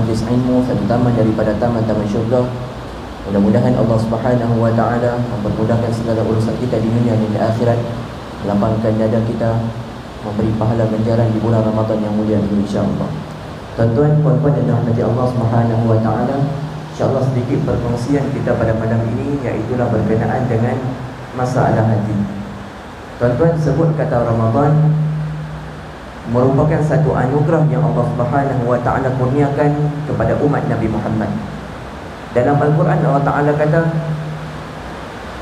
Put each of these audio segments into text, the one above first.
majlis ilmu, satu taman daripada taman-taman syurga. Mudah-mudahan Allah Subhanahu wa taala mempermudahkan segala urusan kita di dunia dan di akhirat, melapangkan dada kita, memberi pahala ganjaran di bulan Ramadan yang mulia ini insya-Allah. Tuan-tuan, puan-puan yang dirahmati Allah Subhanahu wa taala, insya-Allah sedikit perkongsian kita pada malam ini iaitu berkenaan dengan masalah hati. Tuan-tuan, sebut kata Ramadan merupakan satu anugerah yang Allah Subhanahu wa taala kurniakan kepada umat Nabi Muhammad. Dalam Al-Quran Allah Ta'ala kata,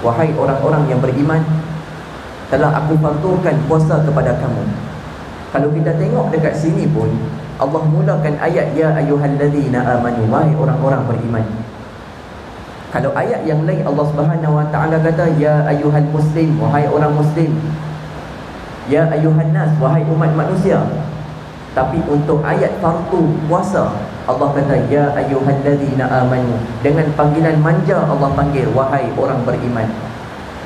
wahai orang-orang yang beriman, telah aku fardukan puasa kepada kamu. Kalau kita tengok dekat sini pun Allah mulakan ayat ya ayyuhallazina amanu, wahai orang-orang beriman. Kalau ayat yang lain Allah Subhanahu wa taala kata ya ayyuhal muslim, wahai orang muslim. Ya ayyuhan nas, wahai umat manusia. Tapi untuk ayat fardu puasa Allah kata ya ayyuhallazina amanu, dengan panggilan manja Allah panggil wahai orang beriman.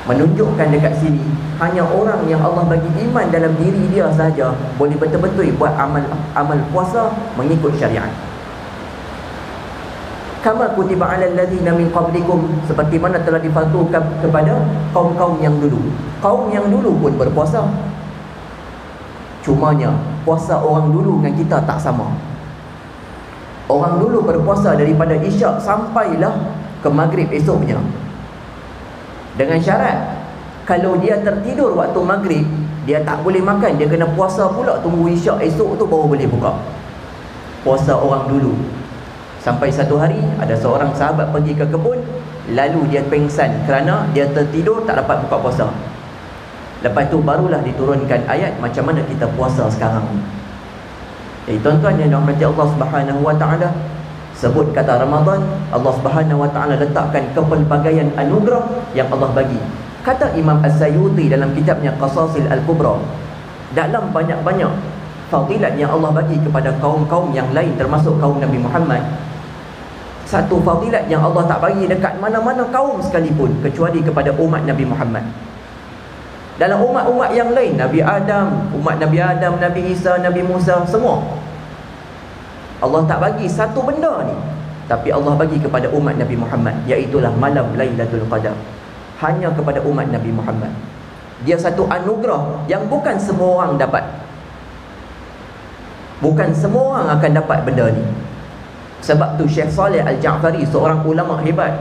Menunjukkan dekat sini hanya orang yang Allah bagi iman dalam diri dia sahaja boleh betul-betul buat amal puasa mengikut syariat. Kama kutiba 'alal ladzina min qablikum, seperti mana telah difardukan kepada kaum-kaum yang dulu. Kaum yang dulu pun berpuasa. Cumanya puasa orang dulu dengan kita tak sama. Orang dulu berpuasa daripada isyak sampailah ke maghrib esoknya, dengan syarat kalau dia tertidur waktu maghrib, dia tak boleh makan, dia kena puasa pula tunggu isyak esok tu baru boleh buka. Puasa orang dulu. Sampai satu hari ada seorang sahabat pergi ke kebun, lalu dia pengsan kerana dia tertidur tak dapat buka puasa. Lepas tu barulah diturunkan ayat macam mana kita puasa sekarang ni. Jadi tuan-tuan yang dirahmati Allah Subhanahu wa taala, sebut kata Ramadan, Allah Subhanahu wa taala letakkan kepelbagaian anugerah yang Allah bagi. Kata Imam Az-Zayyuti dalam kitabnya Qasasil Al-Kubra, dalam banyak-banyak fadilat yang Allah bagi kepada kaum-kaum yang lain termasuk kaum Nabi Muhammad, satu fadilat yang Allah tak bagi dekat mana-mana kaum sekalipun kecuali kepada umat Nabi Muhammad. Dalam umat-umat yang lain, Nabi Adam, umat Nabi Adam, Nabi Isa, Nabi Musa, semua Allah tak bagi satu benda ni, tapi Allah bagi kepada umat Nabi Muhammad, iaitulah malam Lailatul Qadar. Hanya kepada umat Nabi Muhammad. Dia satu anugerah yang bukan semua orang dapat. Bukan semua orang akan dapat benda ni. Sebab tu Syekh Saleh Al-Ja'fari, seorang ulama hebat,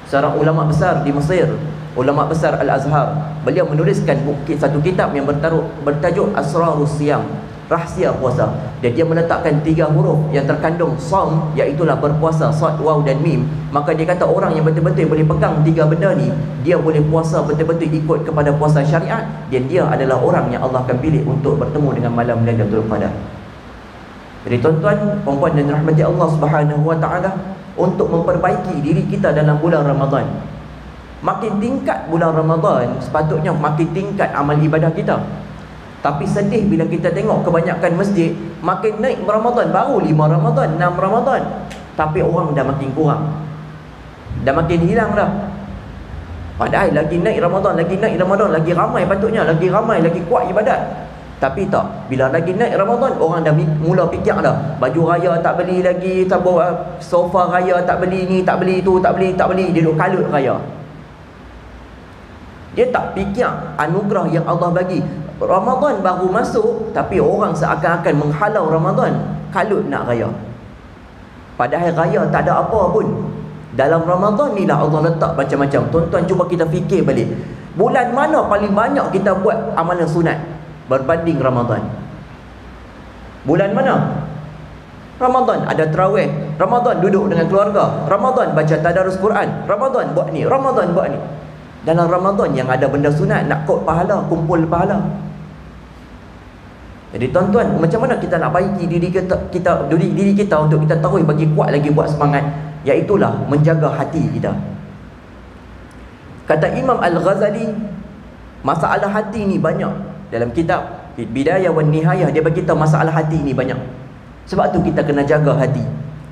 seorang ulama besar di Mesir, ulama besar Al-Azhar, beliau menuliskan satu kitab yang bertajuk Asrarus Siyam, rahsia puasa. Dan dia meletakkan 3 huruf yang terkandung som, iaitulah berpuasa, sad, waw dan mim. Maka dia kata orang yang betul-betul boleh pegang 3 benda ni, dia boleh puasa betul-betul ikut kepada puasa syariat, dan dia adalah orang yang Allah akan pilih untuk bertemu dengan malam Lailatul Qadar. Jadi tuan-tuan, puan-puan dan rahmati Allah Subhanahu wa taala, untuk memperbaiki diri kita dalam bulan Ramadan, makin tingkat bulan Ramadan, sepatutnya makin tingkat amal ibadah kita. Tapi sedih bila kita tengok kebanyakan masjid makin naik Ramadan, baru 5 Ramadan, 6 Ramadan, tapi orang dah makin kurang, dah makin hilang dah. Padahal lagi naik Ramadan, lagi ramai patutnya, lagi ramai, lagi kuat ibadat. Tapi tak, bila lagi naik Ramadan, orang dah mula fikir dah, baju raya tak beli lagi, sofa raya tak beli, ni tak beli, tu tak beli, dia duk kalut raya. Dia tak fikir anugerah yang Allah bagi. Ramadan baru masuk, tapi orang seakan-akan menghalau Ramadan, kalut nak raya. Padahal raya tak ada apa pun. Dalam Ramadan ni lah Allah letak macam-macam. Tuan-tuan cuba kita fikir balik, bulan mana paling banyak kita buat amalan sunat berbanding Ramadan? Bulan mana? Ramadan ada tarawih, Ramadan duduk dengan keluarga, Ramadan baca tadarus Quran, Ramadan buat ni, Ramadan buat ni. Dalam Ramadan yang ada benda sunat, nak kot pahala, kumpul pahala. Jadi tuan-tuan, macam mana kita nak baiki diri kita untuk kita tahu bagi kuat lagi buat semangat, iaitulah menjaga hati kita. Kata Imam Al-Ghazali, masalah hati ni banyak. Dalam kitab Bidayah wan Nihayah, dia bagi tahu masalah hati ni banyak. Sebab tu kita kena jaga hati.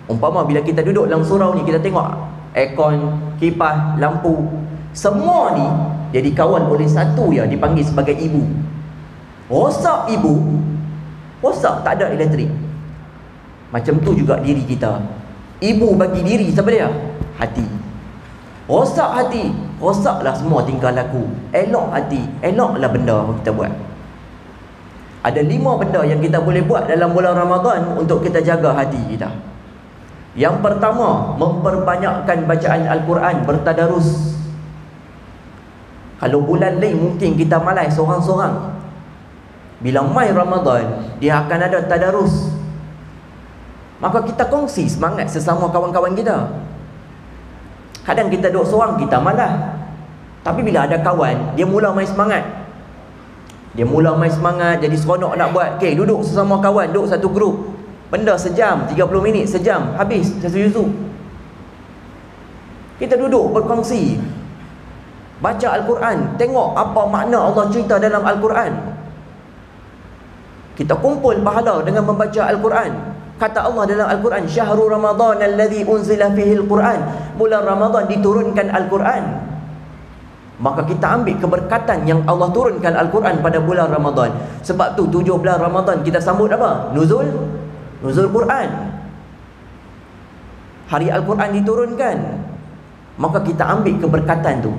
Umpama bila kita duduk dalam surau ni, kita tengok aircon, kipas, lampu, semua ni dia dikawal oleh satu yang dipanggil sebagai ibu. Rosak ibu, rosak, tak ada elektrik. Macam tu juga diri kita. Ibu bagi diri siapa dia? Hati. Rosak hati, rosaklah semua tingkah laku. Elok hati, eloklah benda kita buat. Ada 5 benda yang kita boleh buat dalam bulan Ramadan untuk kita jaga hati kita. Yang pertama, memperbanyakkan bacaan Al-Quran, bertadarus. Kalau bulan lain mungkin kita malas seorang-seorang. Bila mai Ramadan, dia akan ada tadarus. Maka kita kongsi semangat sesama kawan-kawan kita. Kadang kita duduk seorang, kita malas. Tapi bila ada kawan, dia mula main semangat. Dia mula main semangat, jadi seronok nak buat. Okay, duduk sesama kawan, duduk satu grup. Benda sejam, 30 minit, sejam, habis satu juzuk. Kita duduk berkongsi, baca Al-Quran, tengok apa makna Allah cerita dalam Al-Quran. Kita kumpul pahala dengan membaca Al-Quran. Kata Allah dalam Al-Quran, Syahrul Ramadan alladhi unzila fihi Al-Quran. Bulan Ramadan diturunkan Al-Quran. Maka kita ambil keberkatan yang Allah turunkan Al-Quran pada bulan Ramadan. Sebab tu 7 bulan Ramadan kita sambut apa? Nuzul Quran. Hari Al-Quran diturunkan. Maka kita ambil keberkatan tu.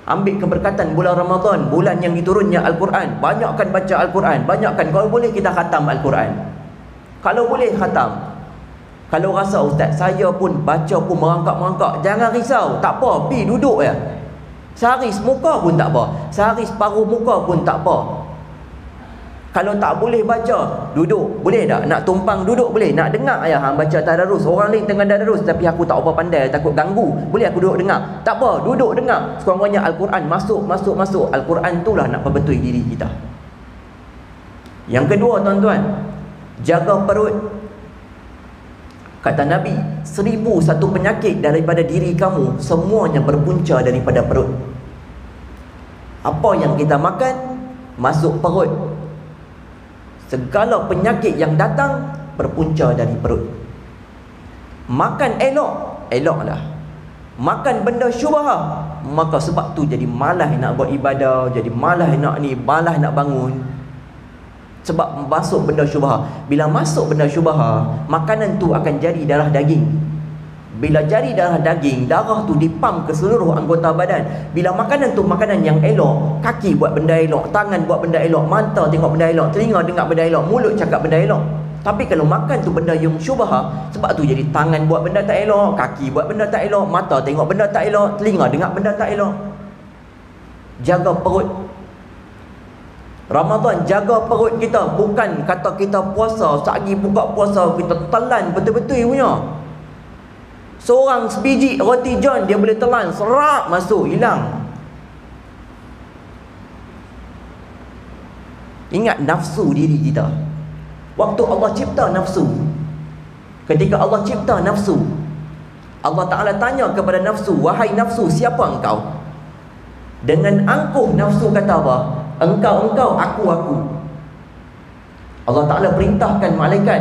Ambil keberkatan bulan Ramadan, bulan yang diturunnya Al-Quran. Banyakkan baca Al-Quran, banyakkan. Kalau boleh kita khatam Al-Quran. Kalau boleh khatam. Kalau rasa ustaz, saya pun baca pun merangkak-merangkak, jangan risau, tak apa, pergi duduk ya. Sehari semuka pun tak apa, sehari separuh muka pun tak apa. Kalau tak boleh baca, duduk. Boleh tak? Nak tumpang duduk boleh. Nak dengar ayah hang baca tadarus, orang lain tengah tadarus tapi aku tak apa pandai, takut ganggu, boleh aku duduk dengar? Tak apa, duduk dengar. Sekurang-kurangnya Al-Quran masuk. Al-Quran itulah nak perbetui diri kita. Yang kedua tuan-tuan, jaga perut. Kata Nabi, 1001 penyakit daripada diri kamu, semuanya berpunca daripada perut. Apa yang kita makan, masuk perut. Segala penyakit yang datang, berpunca dari perut. Makan elok, eloklah. Makan benda syubhah, maka sebab tu jadi malas nak buat ibadah, jadi malas nak ni, malas nak bangun. Sebab masuk benda syubhah. Bila masuk benda syubhah, makanan tu akan jadi darah daging. Bila jadi darah daging, darah tu dipam ke seluruh anggota badan. Bila makanan tu makanan yang elok, kaki buat benda elok, tangan buat benda elok, mata tengok benda elok, telinga dengar benda elok, mulut cakap benda elok. Tapi kalau makan tu benda yang syubhah, sebab tu jadi tangan buat benda tak elok, kaki buat benda tak elok, mata tengok benda tak elok, telinga dengar benda tak elok. Jaga perut. Ramadan jaga perut kita. Bukan kata kita puasa, sehari buka puasa kita telan betul-betul punya. Seorang sebiji roti john dia boleh telan, serak masuk, hilang. Ingat nafsu diri kita. Waktu Allah cipta nafsu, ketika Allah cipta nafsu, Allah Ta'ala tanya kepada nafsu, wahai nafsu, siapa engkau? Dengan angkuh nafsu kata apa? Engkau, aku. Allah Ta'ala perintahkan malaikat,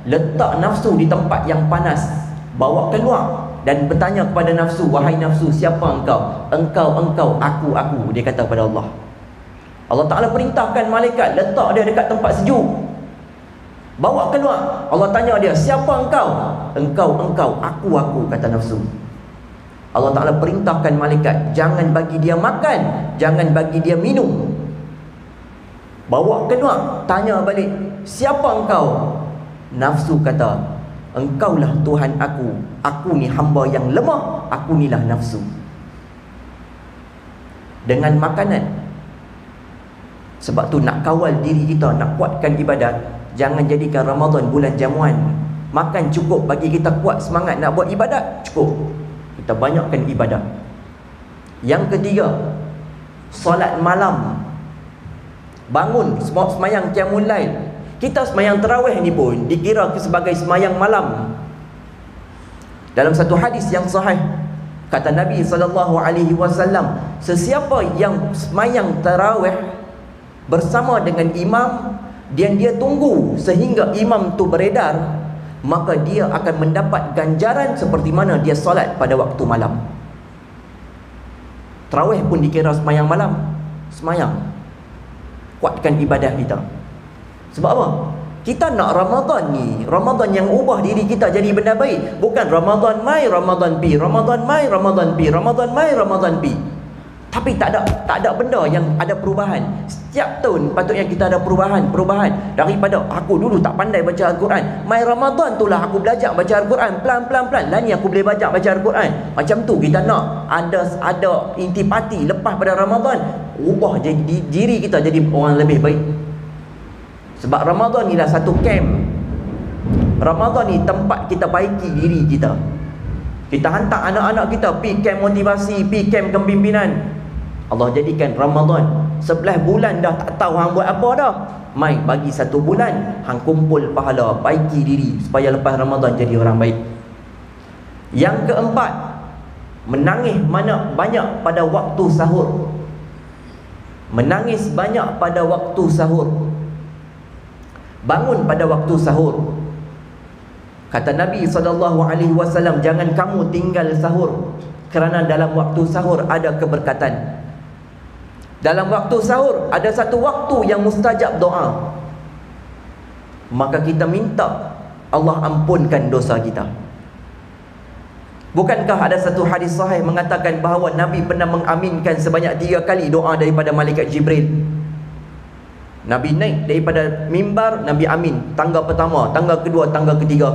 letak nafsu di tempat yang panas, bawa keluar dan bertanya kepada nafsu, wahai nafsu, siapa engkau? Engkau, aku. Dia kata kepada Allah. Allah Ta'ala perintahkan malaikat, letak dia dekat tempat sejuk, bawa keluar. Allah tanya dia, siapa engkau? Engkau, aku, kata nafsu. Allah Ta'ala perintahkan malaikat, jangan bagi dia makan, jangan bagi dia minum. Bawa keluar, tanya balik, siapa engkau? Nafsu kata, engkaulah Tuhan aku. Aku ni hamba yang lemah, aku ni lah nafsu. Dengan makanan. Sebab tu nak kawal diri kita, nak kuatkan ibadat, jangan jadikan Ramadan bulan jamuan. Makan cukup bagi kita kuat semangat nak buat ibadat, cukup. Kita banyakkan ibadat. Yang ketiga, solat malam. Bangun semayang qiyamul lail. Kita semayang tarawih ni pun dikira sebagai semayang malam. Dalam satu hadis yang sahih, kata Nabi SAW, sesiapa yang semayang tarawih bersama dengan imam dan dia tunggu sehingga imam tu beredar, maka dia akan mendapat ganjaran seperti mana dia solat pada waktu malam. Tarawih pun dikira semayang malam. Semayang, kuatkan ibadah kita. Sebab apa? Kita nak Ramadan ni, Ramadan yang ubah diri kita jadi benda baik. Bukan Ramadan mai, Ramadan pi, Ramadan mai, Ramadan pi, Ramadan mai, Ramadan pi. Tapi tak ada benda yang ada perubahan. Setiap tahun patutnya kita ada perubahan. Daripada aku dulu tak pandai baca Al-Quran, mai Ramadan tu lah aku belajar baca Al-Quran. Pelan-pelan lah ni aku boleh baca Al-Quran. Macam tu kita nak ada intipati lepas pada Ramadan, ubah diri kita jadi orang lebih baik. Sebab Ramadan ni lah satu camp. Ramadan ni tempat kita baiki diri kita. Kita hantar anak-anak kita pi camp motivasi, pi camp kepimpinan. Allah jadikan Ramadan 11 bulan dah tak tahu hang buat apa dah. Mai bagi 1 bulan, hang kumpul pahala, baiki diri supaya lepas Ramadan jadi orang baik. Yang keempat, menangis banyak pada waktu sahur. Menangis banyak pada waktu sahur. Bangun pada waktu sahur. Kata Nabi SAW, jangan kamu tinggal sahur, kerana dalam waktu sahur ada keberkatan. Dalam waktu sahur ada satu waktu yang mustajab doa. Maka kita minta Allah ampunkan dosa kita. Bukankah ada satu hadis sahih mengatakan bahawa Nabi pernah mengaminkan sebanyak 3 kali doa daripada malaikat Jibril. Nabi naik daripada mimbar, Nabi amin tangga pertama, tangga kedua, tangga ketiga.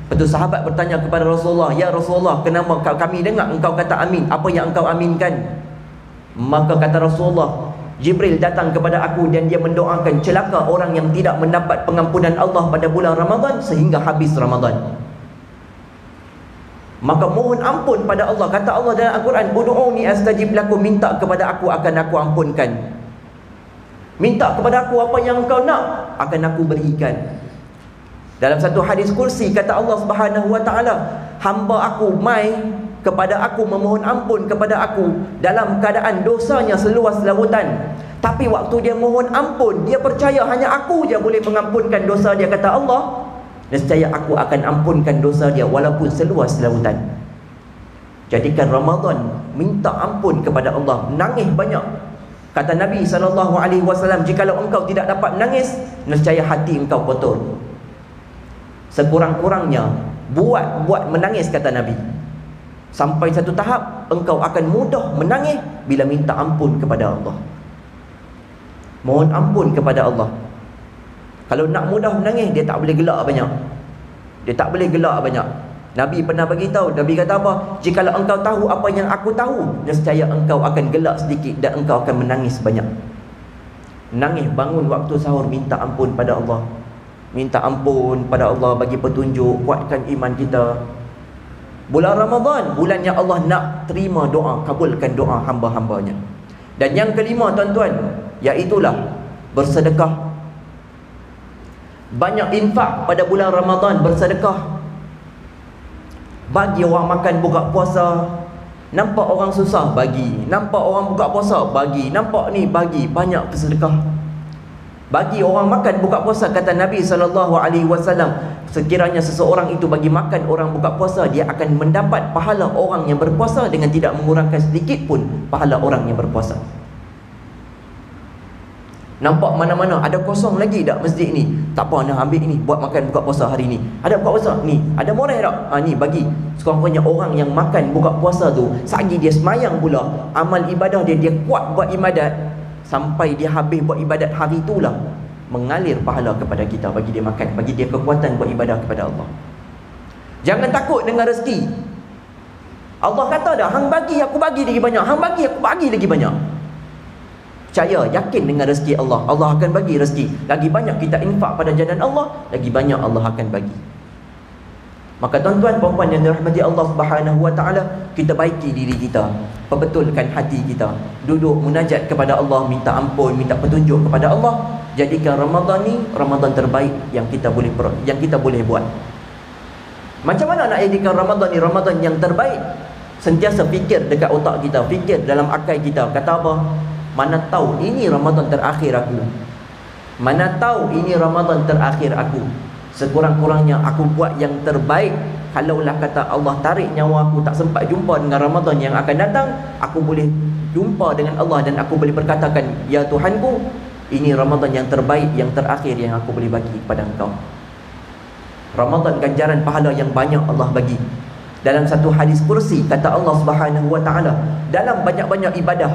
Lepas tu sahabat bertanya kepada Rasulullah, ya Rasulullah, kenapa kami dengar engkau kata amin, apa yang engkau aminkan? Maka kata Rasulullah, Jibril datang kepada aku dan dia mendoakan celaka orang yang tidak mendapat pengampunan Allah pada bulan Ramadan sehingga habis Ramadan. Maka mohon ampun pada Allah. Kata Allah dalam Al-Quran, ud'uni astajib lakum, minta kepada aku akan aku ampunkan. Minta kepada aku apa yang kau nak, akan aku berikan. Dalam satu hadis kursi kata Allah Subhanahu wa taala, hamba aku mai kepada aku memohon ampun kepada aku dalam keadaan dosanya seluas lautan. Tapi waktu dia mohon ampun, dia percaya hanya aku je boleh mengampunkan dosa dia. Kata Allah, nescaya aku akan ampunkan dosa dia walaupun seluas lautan. Jadikan Ramadan minta ampun kepada Allah, nangis banyak. Kata Nabi SAW, jikalau engkau tidak dapat menangis, nescaya hati engkau kotor. Sekurang-kurangnya buat menangis, kata Nabi. Sampai satu tahap engkau akan mudah menangis bila minta ampun kepada Allah. Mohon ampun kepada Allah. Kalau nak mudah menangis, dia tak boleh gelak banyak. Nabi pernah bagi tahu, Nabi kata apa? Jikalau engkau tahu apa yang aku tahu, nescaya engkau akan gelak sedikit dan engkau akan menangis banyak. Nangis bangun waktu sahur, minta ampun pada Allah. Minta ampun pada Allah, bagi petunjuk, kuatkan iman kita. Bulan Ramadan, bulan yang Allah nak terima doa, kabulkan doa hamba-hambanya. Dan yang kelima tuan-tuan, iaitulah bersedekah. Banyak infak pada bulan Ramadan, bersedekah. Bagi orang makan buka puasa. Nampak orang susah, bagi. Nampak orang buka puasa, bagi. Nampak ni, bagi. Banyak bersedekah. Bagi orang makan buka puasa, kata Nabi SAW, sekiranya seseorang itu bagi makan orang buka puasa, dia akan mendapat pahala orang yang berpuasa dengan tidak mengurangkan sedikit pun pahala orang yang berpuasa. Nampak mana-mana ada kosong lagi tak masjid ni? Tak apa, nak ambil ni, buat makan buka puasa hari ni. Ada buka puasa ni, ada moreh tak? Ni bagi. Sekurang-kurangnya orang yang makan buka puasa tu, sagi dia semayang pula, amal ibadah dia kuat buat ibadat, sampai dia habis buat ibadat hari itulah mengalir pahala kepada kita, bagi dia makan, bagi dia kekuatan buat ibadah kepada Allah. Jangan takut dengan rezeki. Allah kata dah, hang bagi aku bagi lagi banyak, hang bagi aku bagi lagi banyak. Percaya, yakin dengan rezeki Allah. Allah akan bagi rezeki. Lagi banyak kita infak pada jalan Allah, lagi banyak Allah akan bagi. Maka tuan-tuan puan-puan yang dirahmati Allah Subhanahu wa taala, kita baiki diri kita, perbetulkan hati kita, duduk munajat kepada Allah, minta ampun, minta petunjuk kepada Allah. Jadikan Ramadan ni Ramadan terbaik yang kita boleh buat. Macam mana nak jadikan Ramadan ni Ramadan yang terbaik? Sentiasa fikir dekat otak kita, fikir dalam akal kita. Kata apa? Mana tahu ini Ramadan terakhir aku. Mana tahu ini Ramadan terakhir aku. Sekurang-kurangnya aku buat yang terbaik. Kalaulah kata Allah tarik nyawa aku, tak sempat jumpa dengan Ramadan yang akan datang, aku boleh jumpa dengan Allah dan aku boleh berkatakan, ya Tuhanku, Ini Ramadan yang terbaik, yang terakhir yang aku boleh bagi kepada engkau. Ramadan ganjaran pahala yang banyak Allah bagi. Dalam satu hadis kursi kata Allah Subhanahu wa taala, dalam banyak-banyak ibadah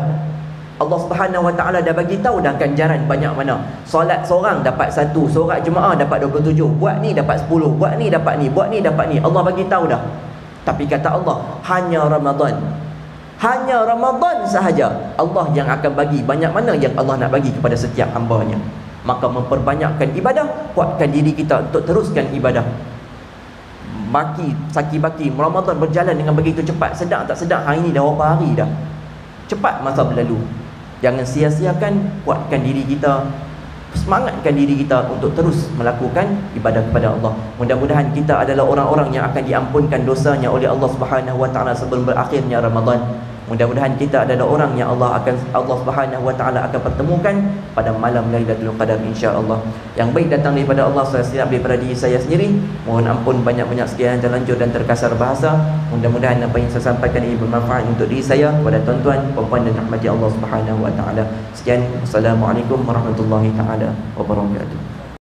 Allah Subhanahu wa taala dah bagi tahu dah ganjaran banyak mana. Solat seorang dapat 1, solat jemaah dapat 27, buat ni dapat 10, buat ni dapat ni, buat ni dapat ni. Allah bagi tahu dah. Tapi kata Allah, hanya Ramadan, hanya Ramadan sahaja Allah yang akan bagi banyak mana yang Allah nak bagi kepada setiap hamba-Nya. Maka memperbanyakkan ibadah, kuatkan diri kita untuk teruskan ibadah. Saki-baki Ramadan berjalan dengan begitu cepat. Sedar tak sedar, hari ni dah berapa hari dah. Cepat masa berlalu. Jangan sia-siakan, kuatkan diri kita, semangatkan diri kita untuk terus melakukan ibadah kepada Allah. Mudah-mudahan kita adalah orang-orang yang akan diampunkan dosanya oleh Allah Subhanahu wa taala sebelum berakhirnya Ramadan. Mudah-mudahan kita adalah orang yang Allah Subhanahu wa taala akan pertemukan pada malam Lailatul Qadar insya-Allah. Yang baik datang daripada Allah, saya silap daripada diri saya sendiri. Mohon ampun banyak-banyak sekiranya terlanjur dan terkasar bahasa. Mudah-mudahan apa yang saya sampaikan ini bermanfaat untuk diri saya, kepada tuan-tuan, puan-puan dan rahmati Allah Subhanahu wa taala. Sekian, assalamualaikum warahmatullahi taala wabarakatuh.